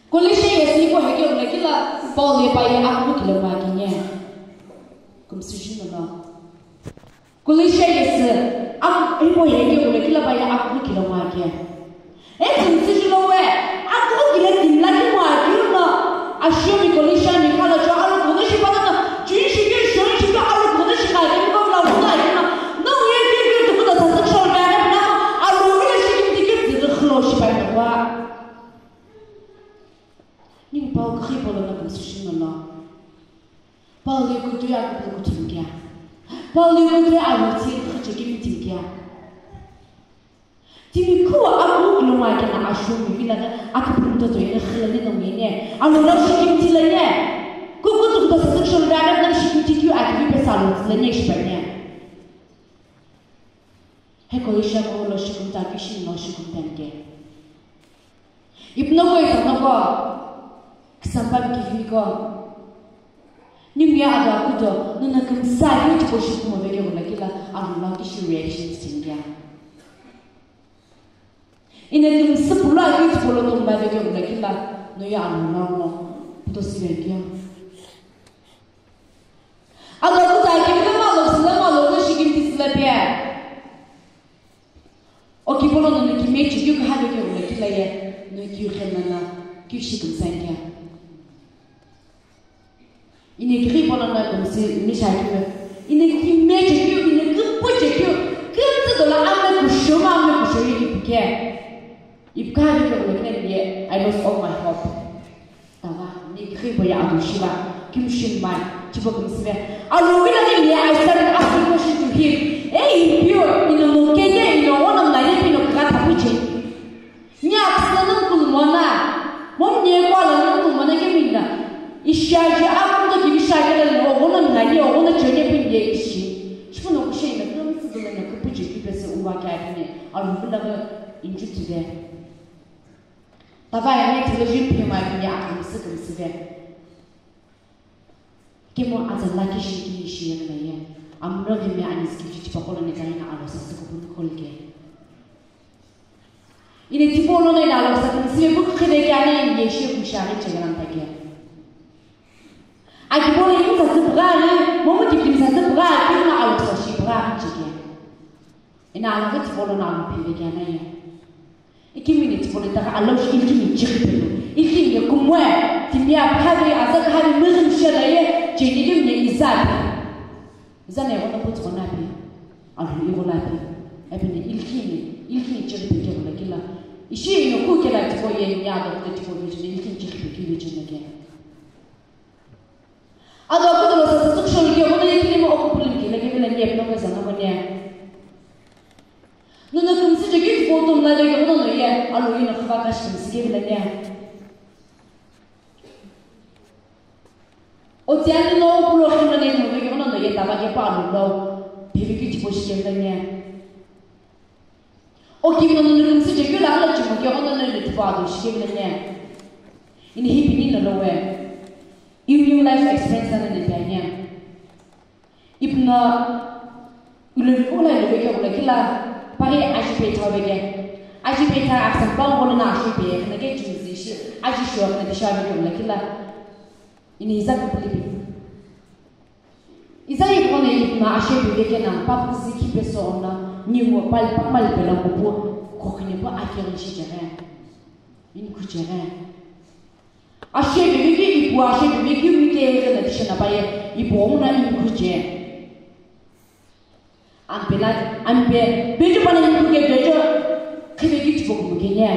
Colisce esse ko hege ole kila pole pa ya aku kilo maginya. Kum sujin no. Colisce esse aku ibo hege ole kila pa ya aku kilo magiya. Kum sujin no we aku kilo dimla ki magiyo no. Ashumi colisce ni kala jo alu colisce pa na jinshi ge shonshi ge alu colisce ka ge ko la no no. No ye ge to da sa shol ga na alu colisce ki ge de khlosh pa wa. Ni pa o khri polo na kum sujin no. Pa le ko tu ya ko tu kia. Pa le ko tu alu ti khche ki ti kia. Timi kuwa aku belum lagi nak asum bila aku belum tahu ini khilani dongnya. Alu nak shikim tilanya. Kuku tu kita sedang shuldaran dan shikim tikiu aku besalu tilanya sebenarnya. Hei kolisha ko lo shikim tapi shin lo shikim tenge. Ibnu ko itu nako kesampan kiri ko. Nyumya ada aku tu nuna kemsai itu ko shikim avege ko nakila alu nak isu reaction tinggi. Ini tu sepuluh itu sepuluh tu mbak dia juga kita noya anu itu sih dia. Agak tu tak kita malu tu sih kita selebih. Oke pula noya kita macam juga ada juga kita ya noya kita mana kita sih kita sengnya. Ini kita pula noya kita sih ni saya kita. Ini kita macam juga ini kita punya kita tu lah ame kusho ini bukan. If God is going to I lost all my hope. Tawa, ni kribo ya adu shiva, kim shin mai, chibo kim sibe. Alu bila ni I started asking questions to him. Hey, pure, ino mukeye, ino ona mnaipi ino kata puche. Nyak sana kulmona, mom nye kwa la kulmona ke minda. Ishaje aku to kimi shaje la ona mnaipi ona chone pinye ishi. Chibo no kushe ina kuma sidole na kupuche kipese uwa kaya alu bila ga injutide. Tava ya ni television pia mai ni akan segan. Kemo azan lagi shiki shi na ya. Amro ge me anis ki chi pakolo ne kai na alo sa ko pun kolke. Ine tipolo ne alo sa ko sibe bu khide ke ane ye shi ku shari chegan ta ke. Ai tipolo ni sa sabra ne mo mo tipim sa sabra ki na alo sa shi bra chi ke. Ina alo ke tipolo na alo pi ke ane ya. Iki minute pole ta Allah shi ilki jikpelo ilki ya kumwe timya phari azak hari mizum shalaye jenilim ne izabi izane wona put wona bi alu yola bi ebine ilki jikpe ke wala kila ishi no ku kela tipo ye nya do te tipo ni ilki jikpe ki ni jenge ado ko do sa tuk shol ke wona ilki mo okupulim ke lagi bela ni no ka sana manya Nuna kumsi jadi foto melayu ke mana ya? Alu ini nak bakas kumsi ke belanya. Otian ni no pulau kita ni nuna ke mana ya? Tamak ke palu no, bibi kita posi ke belanya. Oki mana nuna kumsi jadi lah cuma ke mana nuna itu palu ke belanya. Ini hidup ini nolo we. New life experience ana ni belanya. Ibna ulai lebih ke ulai kila. Pari agipeta bege agipeta aksan bang bono na shipe na ke chuzi shi agi sho na disha bege na kila ini izak pulipi izai kone na ashipe bege na papu ziki peso na ni mo pal pamal pela ko ko khine ba akere shi jere ini ku jere ashipe bege ibu ashipe bege mi ke na disha na baye ibu na ini ku jere ampe bejo pana ni kuke bejo khibe ki tipo ko kenya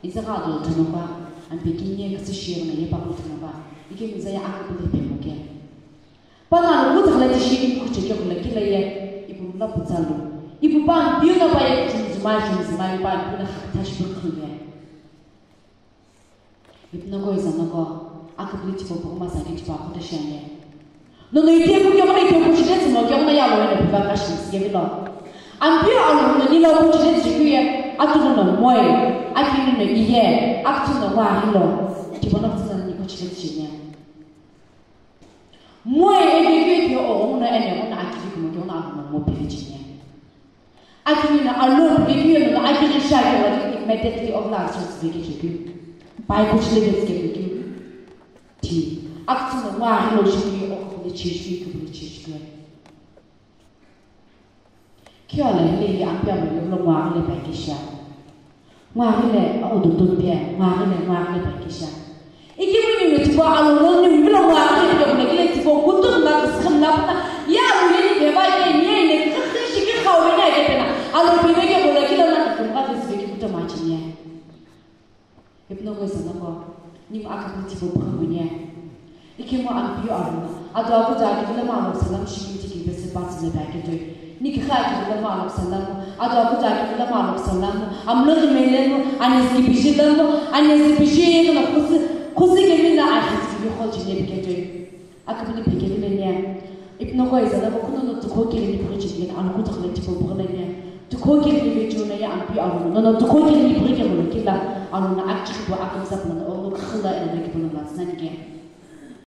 izaka do tanaba ampe kinye kasi shiro na yepa ko tanaba ike mizaya akabu de pemoke pana lu thala ti shi ku cheke ko lakila ye ibu na putalo ibu ban biyo na ba ye zuma ba na tash bu khule ibu na ko izana ko akabu tipo ko ma sa ki tipo ko de shane No no ite ku kyamana ite ku chide mo kyamana ya lo ne ba ka shi ye lo ampi alu no ni lo ku chide ji ku ye atu no moy ati no iye atu no wa lo ti bona tsana ni ku chide ji ne moy e be ku o no ene ona ati ku mo kyona mo pe ji ne ati ni na alu be ku no ati ni sha ke wa immediately of la so be ki ku bai ko chile get ke ki ti ak tu no wa lo shi ki o ko le chi shi ko le chi shi ko ki ala le ya pya me lo wa le bai ki sha wa le o do do pya wa le bai ki sha iki mu ni ti ba alo ni mi lo wa le ko le ti ko ku tu na kham na ya mu ni ke ba ye ni ne kham shi ki khaw me na ke pena alo bi me ke bo la ki lo na ko ka se ki ku ta ma chi ne ibno ko sa na ko ni ma ka ti bo ba bu ne iki mo an bi aro ado abu da ki la ma lo salam shi ki ki be se ba se ba ke to ni ki kha ki la ma lo salam ado abu da ki la ma lo salam am lo me le no an is ki bi shi da no an is bi shi no ko se ke mi na a ki bi ko ji ne bi ke to ak bi ni bi ke le ne ibno ko isa da ko no to ko ke ni bi ji ne an ko to khale ti bo ba ne to ko ke ni bi jo ne ya an bi aro no to ko ke ni bi ke mo ki la an na ak ki bo ak sa na o ko khala ene ki bo na sa ne ke